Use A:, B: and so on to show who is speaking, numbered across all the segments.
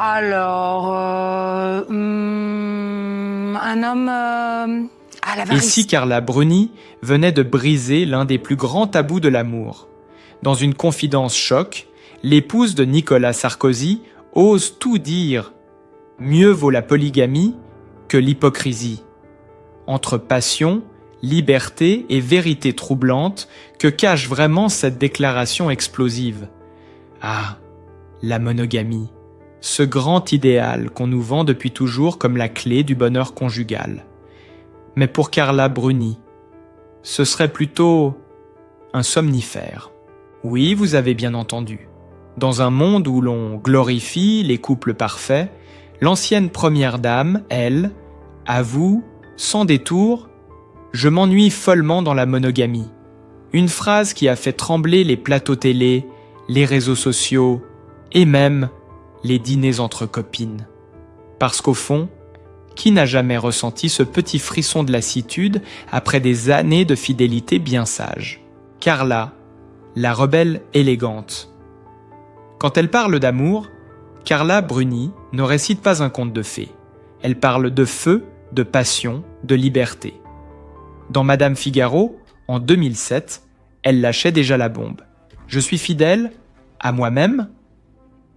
A: Alors, un homme à
B: Et
A: l'avarice.
B: si Carla Bruni venait de briser l'un des plus grands tabous de l'amour? Dans une confidence choc, l'épouse de Nicolas Sarkozy ose tout dire. Mieux vaut la polygamie que l'hypocrisie. Entre passion, liberté et vérité troublante, que cache vraiment cette déclaration explosive? Ah, la monogamie, ce grand idéal qu'on nous vend depuis toujours comme la clé du bonheur conjugal. Mais pour Carla Bruni, ce serait plutôt un somnifère. Oui, vous avez bien entendu. Dans un monde où l'on glorifie les couples parfaits, l'ancienne première dame, elle, avoue, sans détour, « Je m'ennuie follement dans la monogamie ». Une phrase qui a fait trembler les plateaux télé, les réseaux sociaux et même les dîners entre copines. Parce qu'au fond, qui n'a jamais ressenti ce petit frisson de lassitude après des années de fidélité bien sage? Carla, la rebelle élégante. Quand elle parle d'amour, Carla Bruni ne récite pas un conte de fées. Elle parle de feu, de passion, de liberté. Dans Madame Figaro, en 2007, elle lâchait déjà la bombe. « Je suis fidèle à moi-même ?»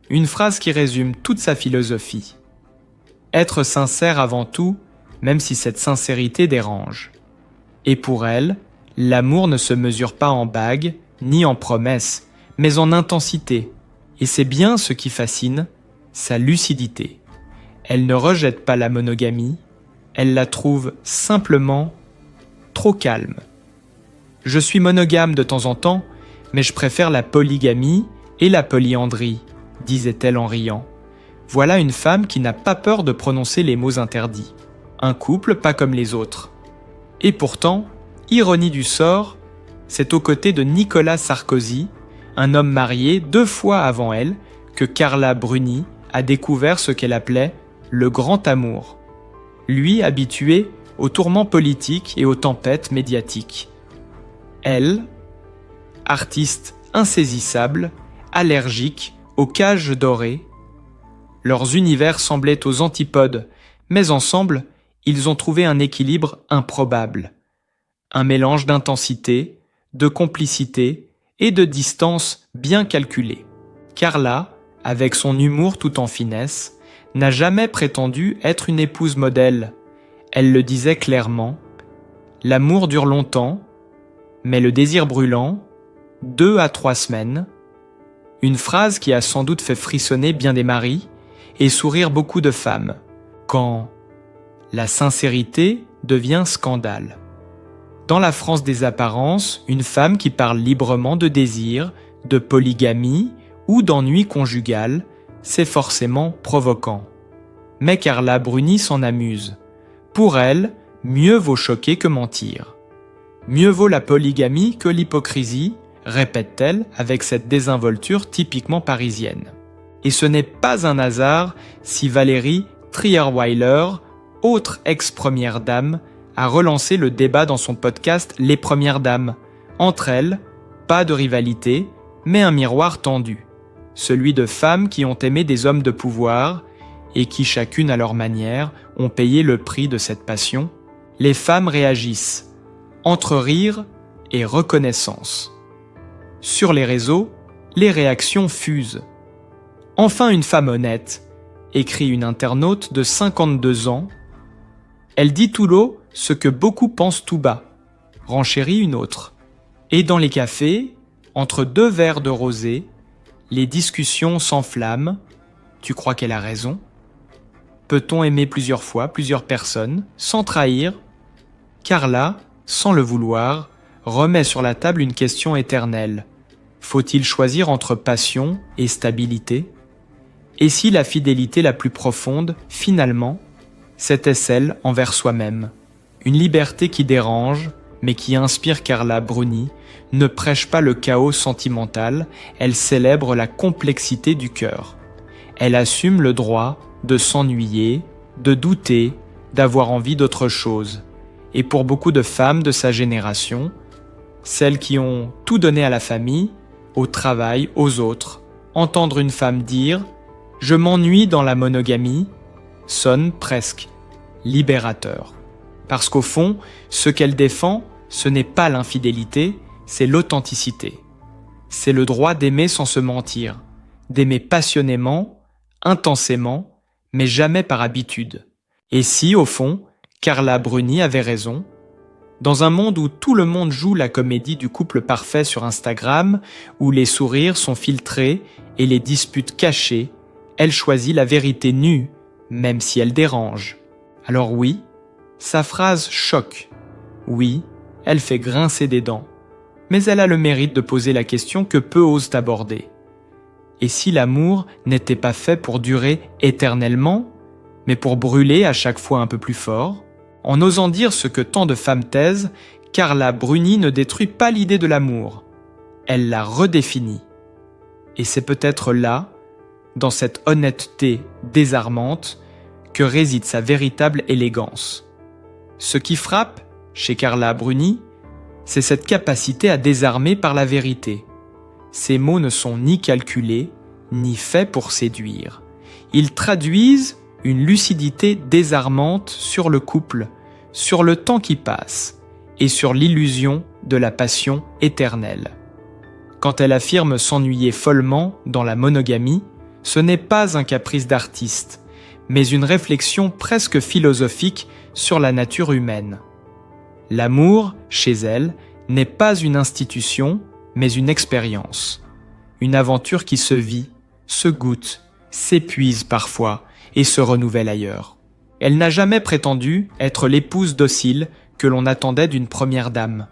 B: Une phrase qui résume toute sa philosophie. Être sincère avant tout, même si cette sincérité dérange. Et pour elle, l'amour ne se mesure pas en bagues, ni en promesses, mais en intensité. Et c'est bien ce qui fascine, sa lucidité. Elle ne rejette pas la monogamie, elle la trouve simplement trop calme. Je suis monogame de temps en temps, mais je préfère la polygamie et la polyandrie, disait-elle en riant. Voilà une femme qui n'a pas peur de prononcer les mots interdits. Un couple pas comme les autres. Et pourtant, ironie du sort, c'est aux côtés de Nicolas Sarkozy, un homme marié 2 fois avant elle, que Carla Bruni a découvert ce qu'elle appelait le grand amour. Lui habitué aux tourments politiques et aux tempêtes médiatiques. Elle, artiste insaisissable, allergique aux cages dorées. Leurs univers semblaient aux antipodes, mais ensemble, ils ont trouvé un équilibre improbable. Un mélange d'intensité, de complicité et de distance bien calculée. Carla, avec son humour tout en finesse, n'a jamais prétendu être une épouse modèle. Elle le disait clairement, l'amour dure longtemps, mais le désir brûlant, 2 à 3 semaines. Une phrase qui a sans doute fait frissonner bien des maris et sourire beaucoup de femmes, quand la sincérité devient scandale. Dans la France des apparences, une femme qui parle librement de désir, de polygamie ou d'ennui conjugal, c'est forcément provoquant. Mais Carla Bruni s'en amuse. Pour elle, mieux vaut choquer que mentir. Mieux vaut la polygamie que l'hypocrisie, répète-t-elle avec cette désinvolture typiquement parisienne. Et ce n'est pas un hasard si Valérie Trierweiler, autre ex-première dame, a relancé le débat dans son podcast Les Premières Dames. Entre elles, pas de rivalité, mais un miroir tendu. Celui de femmes qui ont aimé des hommes de pouvoir et qui, chacune à leur manière, ont payé le prix de cette passion. Les femmes réagissent, entre rire et reconnaissance. Sur les réseaux, les réactions fusent. Enfin une femme honnête, écrit une internaute de 52 ans. Elle dit tout haut ce que beaucoup pensent tout bas, renchérit une autre. Et dans les cafés, entre 2 verres de rosé, les discussions s'enflamment. Tu crois qu'elle a raison? Peut-on aimer plusieurs fois, plusieurs personnes, sans trahir? Carla, sans le vouloir, remet sur la table une question éternelle. Faut-il choisir entre passion et stabilité? Et si la fidélité la plus profonde, finalement, c'était celle envers soi-même? Une liberté qui dérange, mais qui inspire Carla Bruni, ne prêche pas le chaos sentimental, elle célèbre la complexité du cœur. Elle assume le droit de s'ennuyer, de douter, d'avoir envie d'autre chose. Et pour beaucoup de femmes de sa génération, celles qui ont tout donné à la famille, au travail, aux autres, entendre une femme dire « je m'ennuie dans la monogamie sonne presque libérateur. Parce qu'au fond, ce qu'elle défend, ce n'est pas l'infidélité, c'est l'authenticité. C'est le droit d'aimer sans se mentir, d'aimer passionnément, intensément, mais jamais par habitude. Et si, au fond, Carla Bruni avait raison, dans un monde où tout le monde joue la comédie du couple parfait sur Instagram, où les sourires sont filtrés et les disputes cachées, elle choisit la vérité nue, même si elle dérange. Alors oui, sa phrase choque. Oui, elle fait grincer des dents. Mais elle a le mérite de poser la question que peu osent aborder. Et si l'amour n'était pas fait pour durer éternellement, mais pour brûler à chaque fois un peu plus fort? En osant dire ce que tant de femmes taisent, Carla Bruni ne détruit pas l'idée de l'amour. Elle la redéfinit. Et c'est peut-être là, dans cette honnêteté désarmante, que réside sa véritable élégance. Ce qui frappe, chez Carla Bruni, c'est cette capacité à désarmer par la vérité. Ces mots ne sont ni calculés, ni faits pour séduire. Ils traduisent une lucidité désarmante sur le couple, sur le temps qui passe et sur l'illusion de la passion éternelle. Quand elle affirme s'ennuyer follement dans la monogamie, ce n'est pas un caprice d'artiste, mais une réflexion presque philosophique sur la nature humaine. L'amour, chez elle, n'est pas une institution, mais une expérience. Une aventure qui se vit, se goûte, s'épuise parfois et se renouvelle ailleurs. Elle n'a jamais prétendu être l'épouse docile que l'on attendait d'une première dame.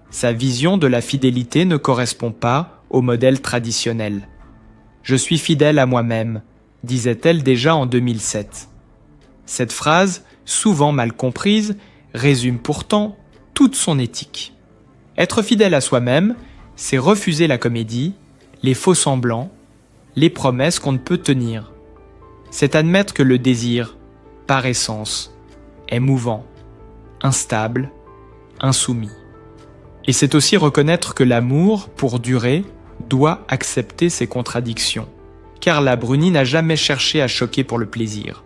B: Sa vision de la fidélité ne correspond pas au modèle traditionnel. « Je suis fidèle à moi-même », disait-elle déjà en 2007. Cette phrase, souvent mal comprise, résume pourtant toute son éthique. Être fidèle à soi-même, c'est refuser la comédie, les faux-semblants, les promesses qu'on ne peut tenir. C'est admettre que le désir, par essence, est mouvant, instable, insoumis. Et c'est aussi reconnaître que l'amour, pour durer, doit accepter ses contradictions. Carla Bruni n'a jamais cherché à choquer pour le plaisir.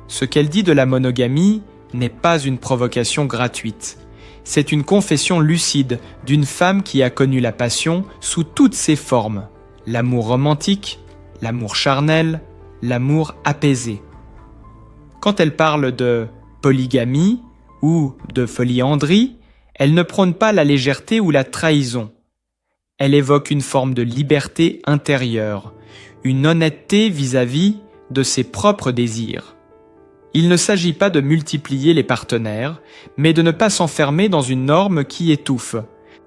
B: Ce qu'elle dit de la monogamie n'est pas une provocation gratuite. C'est une confession lucide d'une femme qui a connu la passion sous toutes ses formes. L'amour romantique, l'amour charnel, l'amour apaisé. Quand elle parle de polygamie ou de polyandrie, elle ne prône pas la légèreté ou la trahison. Elle évoque une forme de liberté intérieure, une honnêteté vis-à-vis de ses propres désirs. Il ne s'agit pas de multiplier les partenaires, mais de ne pas s'enfermer dans une norme qui étouffe.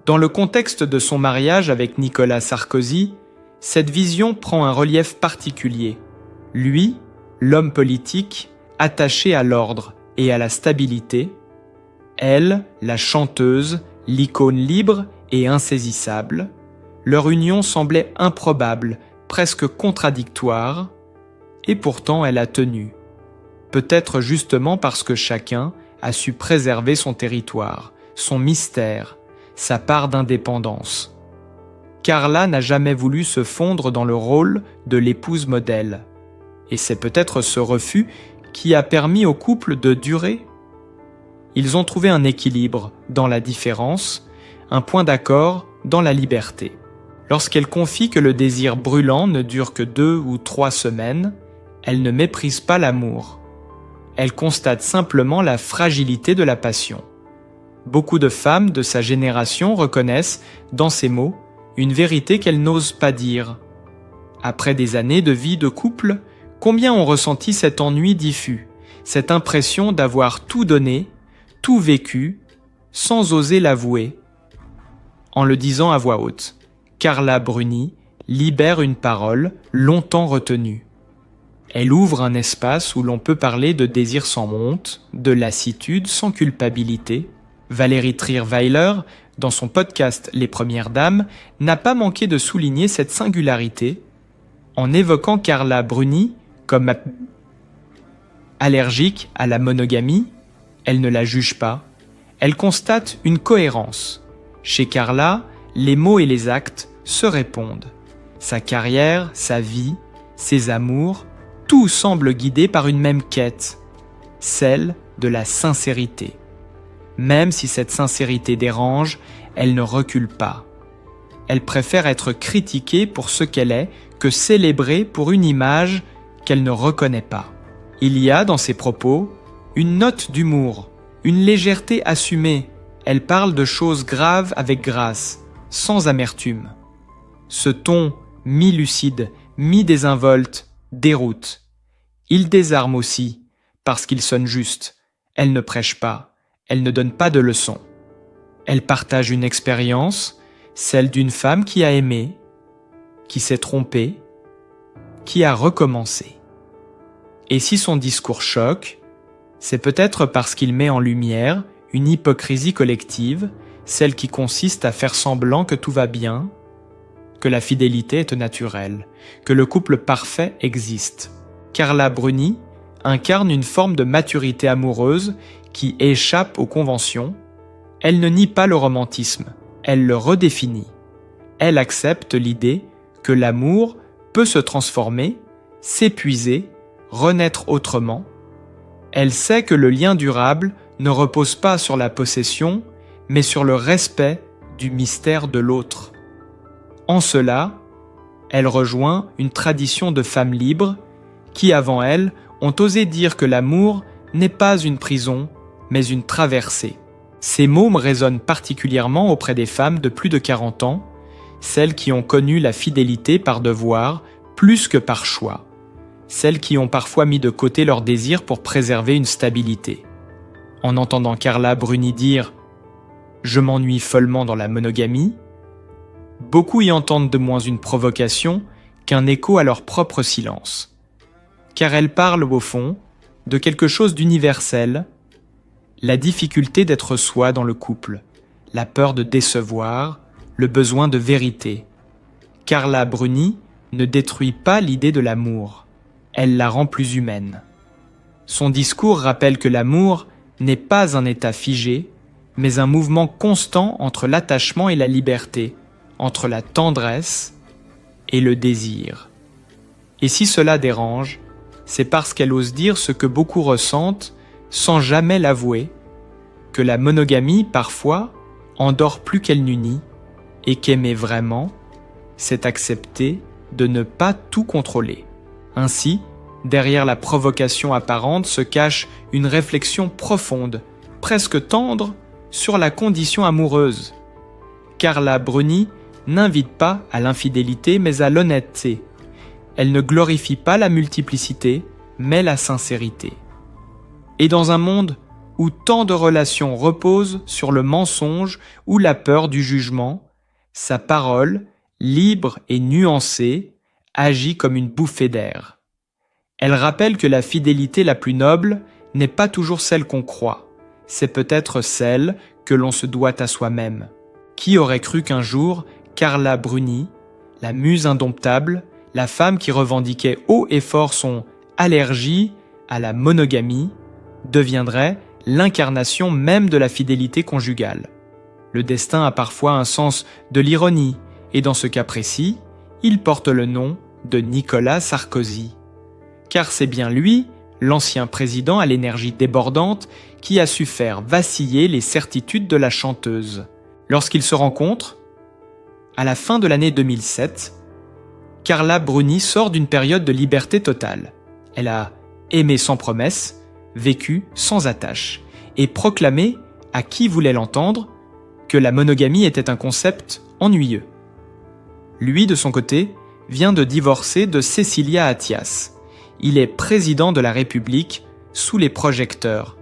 B: Dans le contexte de son mariage avec Nicolas Sarkozy, cette vision prend un relief particulier. Lui, l'homme politique, attaché à l'ordre et à la stabilité, elle, la chanteuse, l'icône libre et insaisissable, leur union semblait improbable, presque contradictoire, et pourtant elle a tenu. Peut-être justement parce que chacun a su préserver son territoire, son mystère, sa part d'indépendance. Carla n'a jamais voulu se fondre dans le rôle de l'épouse modèle. Et c'est peut-être ce refus qui a permis au couple de durer. Ils ont trouvé un équilibre dans la différence, un point d'accord dans la liberté. Lorsqu'elle confie que le désir brûlant ne dure que 2 ou 3 semaines, elle ne méprise pas l'amour. Elle constate simplement la fragilité de la passion. Beaucoup de femmes de sa génération reconnaissent, dans ces mots, une vérité qu'elles n'osent pas dire. Après des années de vie de couple, combien ont ressenti cet ennui diffus, cette impression d'avoir tout donné, tout vécu, sans oser l'avouer. En le disant à voix haute, Carla Bruni libère une parole longtemps retenue. Elle ouvre un espace où l'on peut parler de désir sans honte, de lassitude sans culpabilité. Valérie Trierweiler, dans son podcast Les Premières Dames, n'a pas manqué de souligner cette singularité en évoquant Carla Bruni comme allergique à la monogamie. Elle ne la juge pas, elle constate une cohérence. Chez Carla, les mots et les actes se répondent. Sa carrière, sa vie, ses amours, tout semble guidé par une même quête, celle de la sincérité. Même si cette sincérité dérange, elle ne recule pas. Elle préfère être critiquée pour ce qu'elle est que célébrée pour une image qu'elle ne reconnaît pas. Il y a dans ses propos une note d'humour, une légèreté assumée. Elle parle de choses graves avec grâce, sans amertume. Ce ton mi-lucide, mi-désinvolte déroute. Il désarme aussi, parce qu'il sonne juste. Elle ne prêche pas, elle ne donne pas de leçons. Elle partage une expérience, celle d'une femme qui a aimé, qui s'est trompée, qui a recommencé. Et si son discours choque, c'est peut-être parce qu'il met en lumière une hypocrisie collective, celle qui consiste à faire semblant que tout va bien, que la fidélité est naturelle, que le couple parfait existe. Carla Bruni incarne une forme de maturité amoureuse qui échappe aux conventions. Elle ne nie pas le romantisme, elle le redéfinit. Elle accepte l'idée que l'amour peut se transformer, s'épuiser, renaître autrement. Elle sait que le lien durable ne repose pas sur la possession, mais sur le respect du mystère de l'autre. En cela, elle rejoint une tradition de femmes libres qui, avant elle, ont osé dire que l'amour n'est pas une prison, mais une traversée. Ces mots me résonnent particulièrement auprès des femmes de plus de 40 ans, celles qui ont connu la fidélité par devoir plus que par choix, celles qui ont parfois mis de côté leur désir pour préserver une stabilité. En entendant Carla Bruni dire « Je m'ennuie follement dans la monogamie », beaucoup y entendent de moins une provocation qu'un écho à leur propre silence. Car elle parle, au fond, de quelque chose d'universel, la difficulté d'être soi dans le couple, la peur de décevoir, le besoin de vérité. Carla Bruni ne détruit pas l'idée de l'amour, elle la rend plus humaine. Son discours rappelle que l'amour n'est pas un état figé, mais un mouvement constant entre l'attachement et la liberté, entre la tendresse et le désir. Et si cela dérange, c'est parce qu'elle ose dire ce que beaucoup ressentent sans jamais l'avouer, que la monogamie, parfois, endort plus qu'elle n'unit, et qu'aimer vraiment, c'est accepter de ne pas tout contrôler. Ainsi, derrière la provocation apparente se cache une réflexion profonde, presque tendre, sur la condition amoureuse. Carla Bruni n'invite pas à l'infidélité mais à l'honnêteté. Elle ne glorifie pas la multiplicité, mais la sincérité. Et dans un monde où tant de relations reposent sur le mensonge ou la peur du jugement, sa parole, libre et nuancée, agit comme une bouffée d'air. Elle rappelle que la fidélité la plus noble n'est pas toujours celle qu'on croit, c'est peut-être celle que l'on se doit à soi-même. Qui aurait cru qu'un jour, Carla Bruni, la muse indomptable, la femme qui revendiquait haut et fort son allergie à la monogamie, deviendrait l'incarnation même de la fidélité conjugale. Le destin a parfois un sens de l'ironie, et dans ce cas précis, il porte le nom de Nicolas Sarkozy. Car c'est bien lui, l'ancien président à l'énergie débordante, qui a su faire vaciller les certitudes de la chanteuse. Lorsqu'ils se rencontrent, à la fin de l'année 2007, Carla Bruni sort d'une période de liberté totale. Elle a aimé sans promesse, vécu sans attache, et proclamé, à qui voulait l'entendre, que la monogamie était un concept ennuyeux. Lui, de son côté, vient de divorcer de Cécilia Attias. Il est président de la République sous les projecteurs,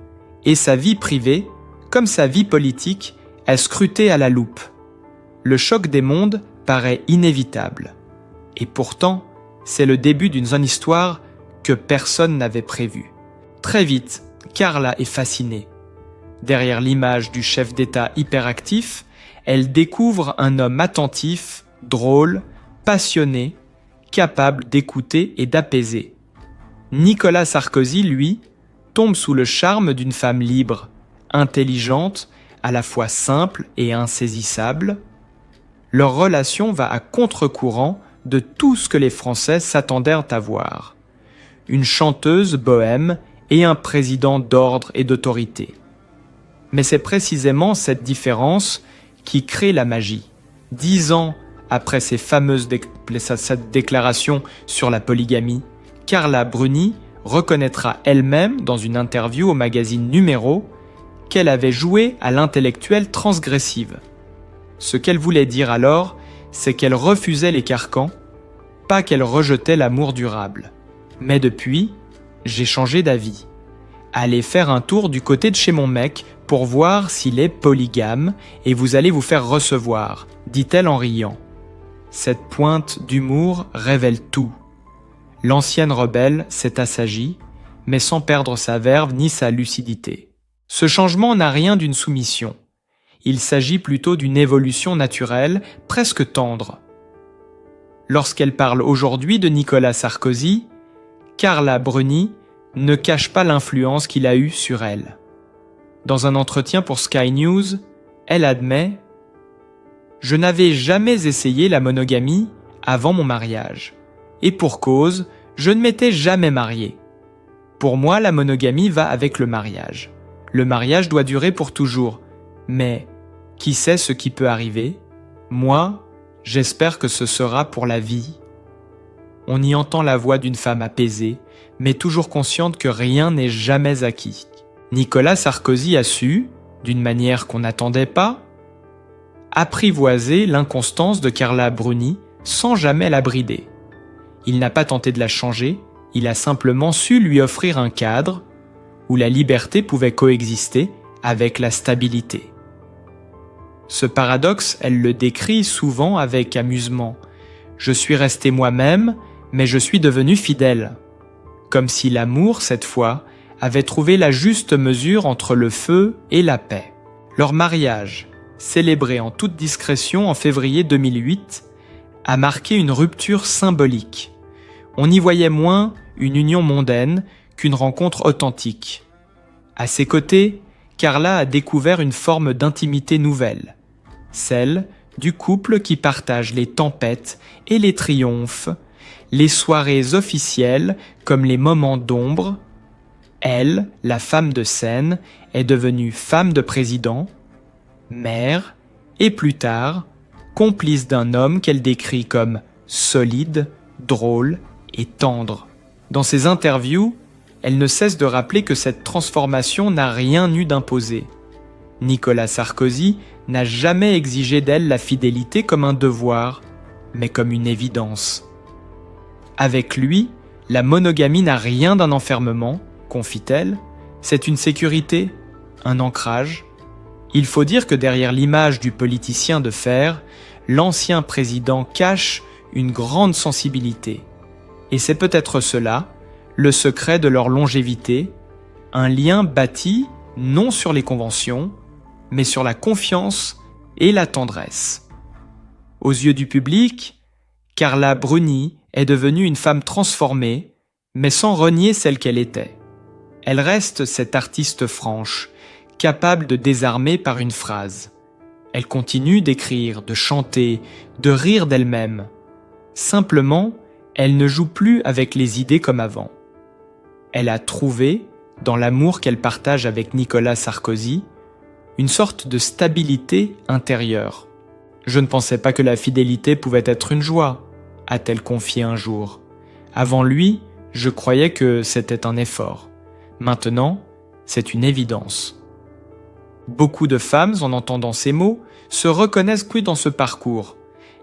B: et sa vie privée, comme sa vie politique, est scrutée à la loupe. Le choc des mondes paraît inévitable. Et pourtant, c'est le début d'une histoire que personne n'avait prévue. Très vite, Carla est fascinée. Derrière l'image du chef d'État hyperactif, elle découvre un homme attentif, drôle, passionné, capable d'écouter et d'apaiser. Nicolas Sarkozy, lui, tombe sous le charme d'une femme libre, intelligente, à la fois simple et insaisissable. Leur relation va à contre-courant de tout ce que les Français s'attendaient à voir. une chanteuse bohème et un président d'ordre et d'autorité. Mais c'est précisément cette différence qui crée la magie. 10 ans après ces fameuses cette déclaration sur la polygamie, Carla Bruni reconnaîtra elle-même dans une interview au magazine Numéro qu'elle avait joué à l'intellectuelle transgressive. Ce qu'elle voulait dire alors, c'est qu'elle refusait les carcans, pas qu'elle rejetait l'amour durable. Mais depuis, j'ai changé d'avis. Allez faire un tour du côté de chez mon mec pour voir s'il est polygame et vous allez vous faire recevoir, dit-elle en riant. Cette pointe d'humour révèle tout. L'ancienne rebelle s'est assagie, mais sans perdre sa verve ni sa lucidité. Ce changement n'a rien d'une soumission. Il s'agit plutôt d'une évolution naturelle, presque tendre. Lorsqu'elle parle aujourd'hui de Nicolas Sarkozy, Carla Bruni ne cache pas l'influence qu'il a eue sur elle. Dans un entretien pour Sky News, elle admet « Je n'avais jamais essayé la monogamie avant mon mariage. Et pour cause, je ne m'étais jamais mariée. Pour moi, la monogamie va avec le mariage. Le mariage doit durer pour toujours. Mais qui sait ce qui peut arriver? Moi, j'espère que ce sera pour la vie. » On y entend la voix d'une femme apaisée, mais toujours consciente que rien n'est jamais acquis. Nicolas Sarkozy a su, d'une manière qu'on n'attendait pas, apprivoiser l'inconstance de Carla Bruni sans jamais la brider. Il n'a pas tenté de la changer, il a simplement su lui offrir un cadre où la liberté pouvait coexister avec la stabilité. Ce paradoxe, elle le décrit souvent avec amusement. « Je suis resté moi-même, mais je suis devenu fidèle. » Comme si l'amour, cette fois, avait trouvé la juste mesure entre le feu et la paix. Leur mariage, célébré en toute discrétion en février 2008, a marqué une rupture symbolique. On y voyait moins une union mondaine qu'une rencontre authentique. À ses côtés, Carla a découvert une forme d'intimité nouvelle, celle du couple qui partage les tempêtes et les triomphes, les soirées officielles comme les moments d'ombre. Elle, la femme de scène, est devenue femme de président, mère et plus tard, complice d'un homme qu'elle décrit comme solide, drôle et tendre. Dans ses interviews, elle ne cesse de rappeler que cette transformation n'a rien eu d'imposé. Nicolas Sarkozy n'a jamais exigé d'elle la fidélité comme un devoir, mais comme une évidence. Avec lui, la monogamie n'a rien d'un enfermement, confie-t-elle, c'est une sécurité, un ancrage. Il faut dire que derrière l'image du politicien de fer, l'ancien président cache une grande sensibilité. Et c'est peut-être cela, le secret de leur longévité, un lien bâti non sur les conventions, mais sur la confiance et la tendresse. Aux yeux du public, Carla Bruni est devenue une femme transformée, mais sans renier celle qu'elle était. Elle reste cette artiste franche, capable de désarmer par une phrase. Elle continue d'écrire, de chanter, de rire d'elle-même. Simplement, elle ne joue plus avec les idées comme avant. Elle a trouvé, dans l'amour qu'elle partage avec Nicolas Sarkozy, une sorte de stabilité intérieure. « Je ne pensais pas que la fidélité pouvait être une joie », a-t-elle confié un jour. Avant lui, je croyais que c'était un effort. Maintenant, c'est une évidence. Beaucoup de femmes, en entendant ces mots, se reconnaissent dans ce parcours.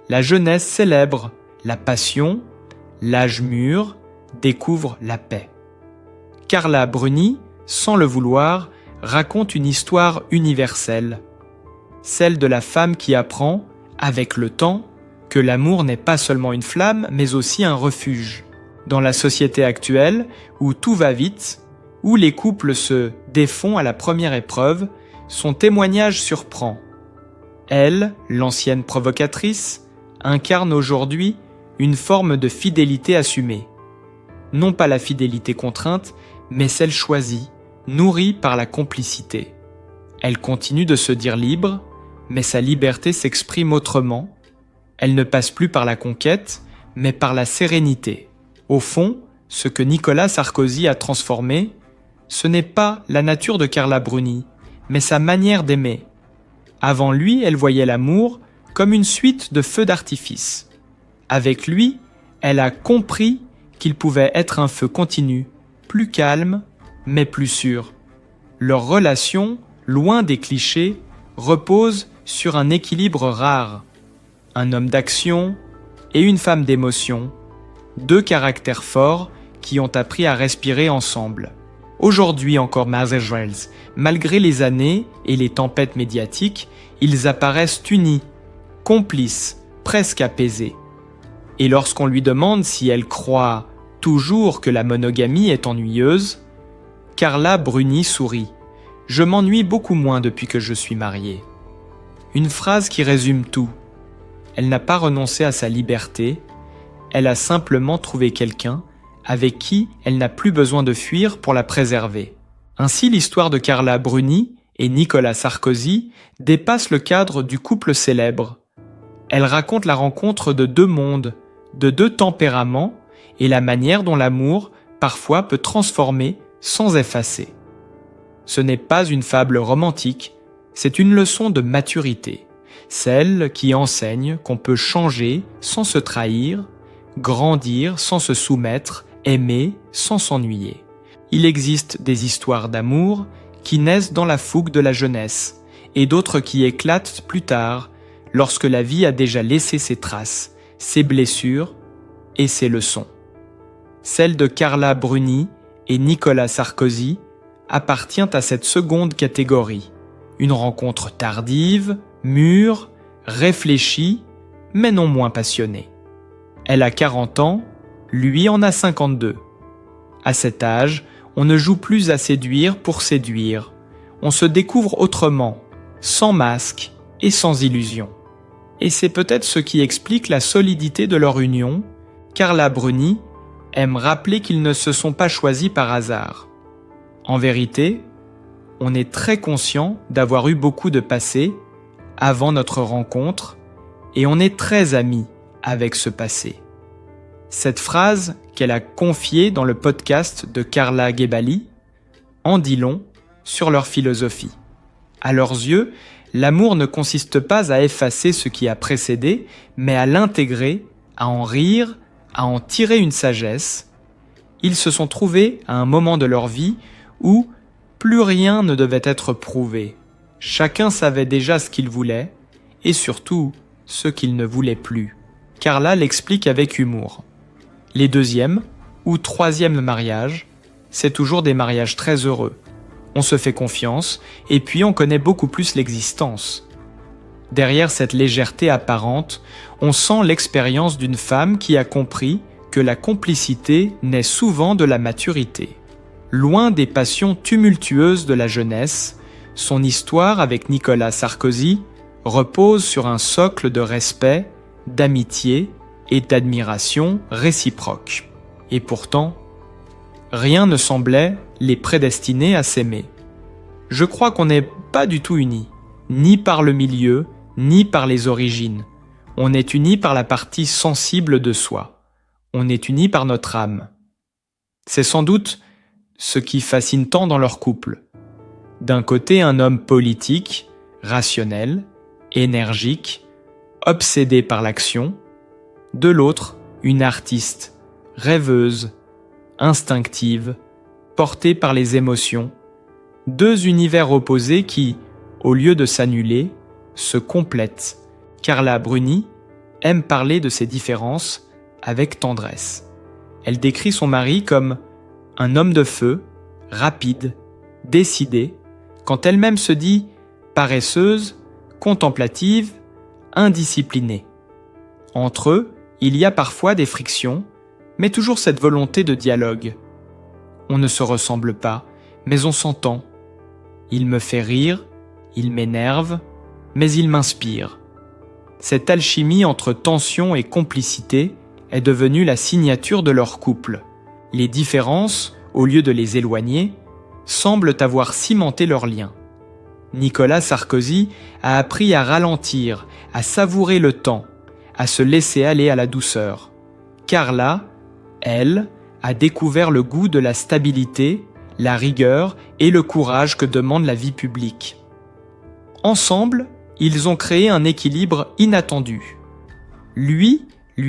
B: La jeunesse célèbre la passion, l'âge mûr découvre la paix. Carla Bruni, sans le vouloir, raconte une histoire universelle, celle de la femme qui apprend, avec le temps, que l'amour n'est pas seulement une flamme, mais aussi un refuge. Dans la société actuelle, où tout va vite, où les couples se défont à la première épreuve, son témoignage surprend. Elle, l'ancienne provocatrice, incarne aujourd'hui une forme de fidélité assumée. Non pas la fidélité contrainte, mais celle choisie, nourrie par la complicité. Elle continue de se dire libre, mais sa liberté s'exprime autrement. Elle ne passe plus par la conquête, mais par la sérénité. Au fond, ce que Nicolas Sarkozy a transformé, ce n'est pas la nature de Carla Bruni, mais sa manière d'aimer. Avant lui, elle voyait l'amour comme une suite de feux d'artifice. Avec lui, elle a compris qu'il pouvait être un feu continu, plus calme, mais plus sûr. Leur relation, loin des clichés, repose sur un équilibre rare. Un homme d'action et une femme d'émotion, deux caractères forts qui ont appris à respirer ensemble. Aujourd'hui encore, malgré les années et les tempêtes médiatiques, ils apparaissent unis, complices, presque apaisés. Et lorsqu'on lui demande si elle croit toujours que la monogamie est ennuyeuse, Carla Bruni sourit. « Je m'ennuie beaucoup moins depuis que je suis mariée. » Une phrase qui résume tout. Elle n'a pas renoncé à sa liberté, elle a simplement trouvé quelqu'un avec qui elle n'a plus besoin de fuir pour la préserver. Ainsi, l'histoire de Carla Bruni et Nicolas Sarkozy dépasse le cadre du couple célèbre. Elle raconte la rencontre de deux mondes, de deux tempéraments et la manière dont l'amour, parfois, peut transformer sans effacer. Ce n'est pas une fable romantique, c'est une leçon de maturité, celle qui enseigne qu'on peut changer sans se trahir, grandir sans se soumettre, aimer sans s'ennuyer. Il existe des histoires d'amour qui naissent dans la fougue de la jeunesse et d'autres qui éclatent plus tard, lorsque la vie a déjà laissé ses traces, ses blessures et ses leçons. Celle de Carla Bruni et Nicolas Sarkozy appartient à cette seconde catégorie. Une rencontre tardive, mûre, réfléchie, mais non moins passionnée. Elle a 40 ans, lui en a 52. À cet âge, on ne joue plus à séduire pour séduire. On se découvre autrement, sans masque et sans illusion. Et c'est peut-être ce qui explique la solidité de leur union. Carla Bruni aime rappeler qu'ils ne se sont pas choisis par hasard. En vérité, on est très conscient d'avoir eu beaucoup de passé avant notre rencontre et on est très amis avec ce passé. Cette phrase qu'elle a confiée dans le podcast de Carla Gebali en dit long sur leur philosophie. À leurs yeux, l'amour ne consiste pas à effacer ce qui a précédé, mais à l'intégrer, à en rire, à en tirer une sagesse. Ils se sont trouvés à un moment de leur vie où plus rien ne devait être prouvé. Chacun savait déjà ce qu'il voulait et surtout ce qu'il ne voulait plus. Carla l'explique avec humour. Les deuxièmes ou troisièmes mariages, c'est toujours des mariages très heureux. On se fait confiance et puis on connaît beaucoup plus l'existence. Derrière cette légèreté apparente, on sent l'expérience d'une femme qui a compris que la complicité naît souvent de la maturité. Loin des passions tumultueuses de la jeunesse, son histoire avec Nicolas Sarkozy repose sur un socle de respect, d'amitié et d'admiration réciproque. Et pourtant, rien ne semblait les prédestiner à s'aimer. Je crois qu'on n'est pas du tout unis, ni par le milieu, ni par les origines. On est unis par la partie sensible de soi. On est unis par notre âme. C'est sans doute ce qui fascine tant dans leur couple. D'un côté, un homme politique, rationnel, énergique, obsédé par l'action. De l'autre, une artiste, rêveuse, instinctive, portée par les émotions. Deux univers opposés qui, au lieu de s'annuler, se complètent. Carla Bruni aime parler de ces différences avec tendresse. Elle décrit son mari comme un homme de feu, rapide, décidé, quand elle-même se dit paresseuse, contemplative, indisciplinée. Entre eux, il y a parfois des frictions, mais toujours cette volonté de dialogue. On ne se ressemble pas, mais on s'entend. Il me fait rire, il m'énerve, mais il m'inspire. Cette alchimie entre tension et complicité est devenue la signature de leur couple. Les différences, au lieu de les éloigner, semblent avoir cimenté leur lien. Nicolas Sarkozy a appris à ralentir, à savourer le temps, à se laisser aller à la douceur. Carla, elle, a découvert le goût de la stabilité, la rigueur et le courage que demande la vie publique. Ensemble, ils ont créé un équilibre inattendu. Lui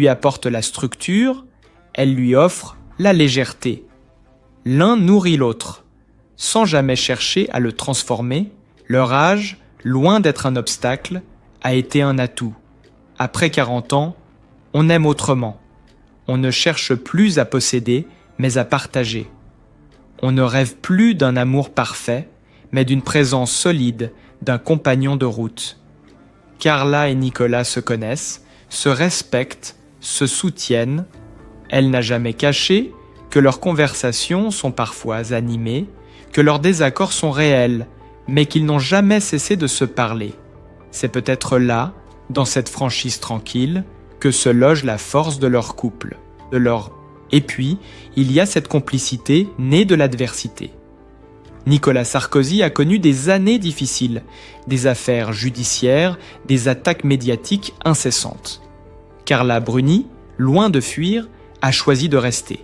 B: apporte la structure, elle lui offre la légèreté. L'un nourrit l'autre. Sans jamais chercher à le transformer, leur âge, loin d'être un obstacle, a été un atout. Après 40 ans, on aime autrement. On ne cherche plus à posséder, mais à partager. On ne rêve plus d'un amour parfait, mais d'une présence solide, d'un compagnon de route. Carla et Nicolas se connaissent, se respectent, se soutiennent. Elle n'a jamais caché que leurs conversations sont parfois animées, que leurs désaccords sont réels, mais qu'ils n'ont jamais cessé de se parler. C'est peut-être là, dans cette franchise tranquille, que se loge la force de leur couple, Et puis, il y a cette complicité née de l'adversité. Nicolas Sarkozy a connu des années difficiles, des affaires judiciaires, des attaques médiatiques incessantes. Carla Bruni, loin de fuir, a choisi de rester.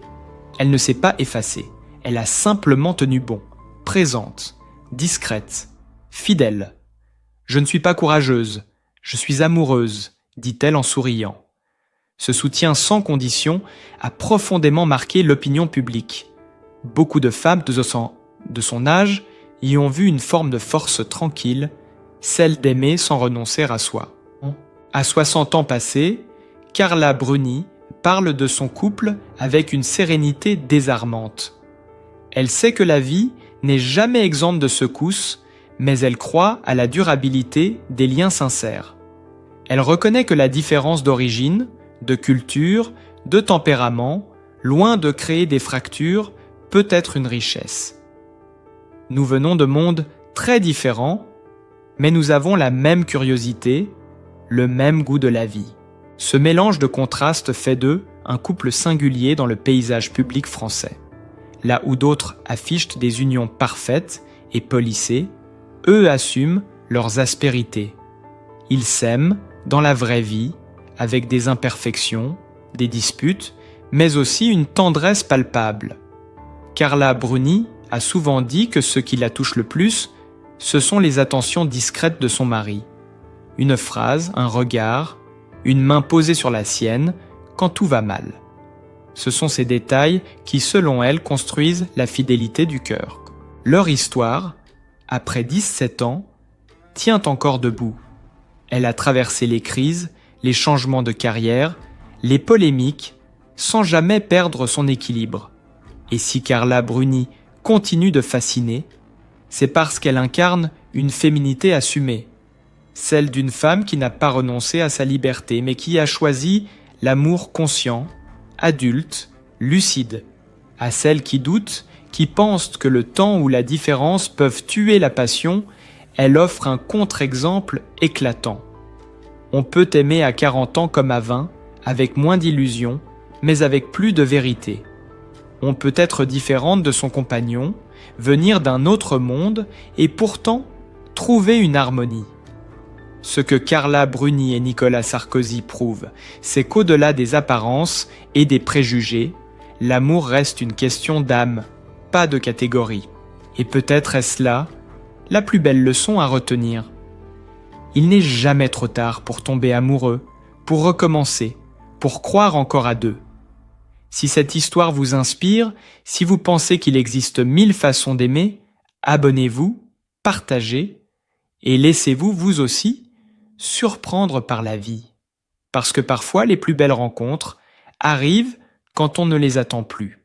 B: Elle ne s'est pas effacée, elle a simplement tenu bon, présente, discrète, fidèle. « Je ne suis pas courageuse, je suis amoureuse », dit-elle en souriant. Ce soutien sans condition a profondément marqué l'opinion publique. Beaucoup de femmes de son âge y ont vu une forme de force tranquille, celle d'aimer sans renoncer à soi. À 60 ans passés, Carla Bruni parle de son couple avec une sérénité désarmante. Elle sait que la vie n'est jamais exempte de secousses, mais elle croit à la durabilité des liens sincères. Elle reconnaît que la différence d'origine, de culture, de tempérament, loin de créer des fractures, peut être une richesse. Nous venons de mondes très différents, mais nous avons la même curiosité, le même goût de la vie. Ce mélange de contrastes fait d'eux un couple singulier dans le paysage public français. Là où d'autres affichent des unions parfaites et polissées, eux assument leurs aspérités. Ils s'aiment dans la vraie vie, avec des imperfections, des disputes, mais aussi une tendresse palpable. Carla Bruni a souvent dit que ce qui la touche le plus, ce sont les attentions discrètes de son mari. Une phrase, un regard, une main posée sur la sienne, quand tout va mal. Ce sont ces détails qui, selon elle, construisent la fidélité du cœur. Leur histoire, après 17 ans, tient encore debout. Elle a traversé les crises, les changements de carrière, les polémiques, sans jamais perdre son équilibre. Et si Carla Bruni continue de fasciner, c'est parce qu'elle incarne une féminité assumée, celle d'une femme qui n'a pas renoncé à sa liberté, mais qui a choisi l'amour conscient, adulte, lucide, à celle qui doute, qui pense que le temps ou la différence peuvent tuer la passion, elle offre un contre-exemple éclatant. On peut aimer à 40 ans comme à 20, avec moins d'illusions, mais avec plus de vérité. On peut être différente de son compagnon, venir d'un autre monde et pourtant trouver une harmonie. Ce que Carla Bruni et Nicolas Sarkozy prouvent, c'est qu'au-delà des apparences et des préjugés, l'amour reste une question d'âme, pas de catégorie. Et peut-être est-ce là la plus belle leçon à retenir. Il n'est jamais trop tard pour tomber amoureux, pour recommencer, pour croire encore à deux. Si cette histoire vous inspire, si vous pensez qu'il existe 1000 façons d'aimer, abonnez-vous, partagez et laissez-vous, vous aussi, surprendre par la vie. Parce que parfois, les plus belles rencontres arrivent quand on ne les attend plus.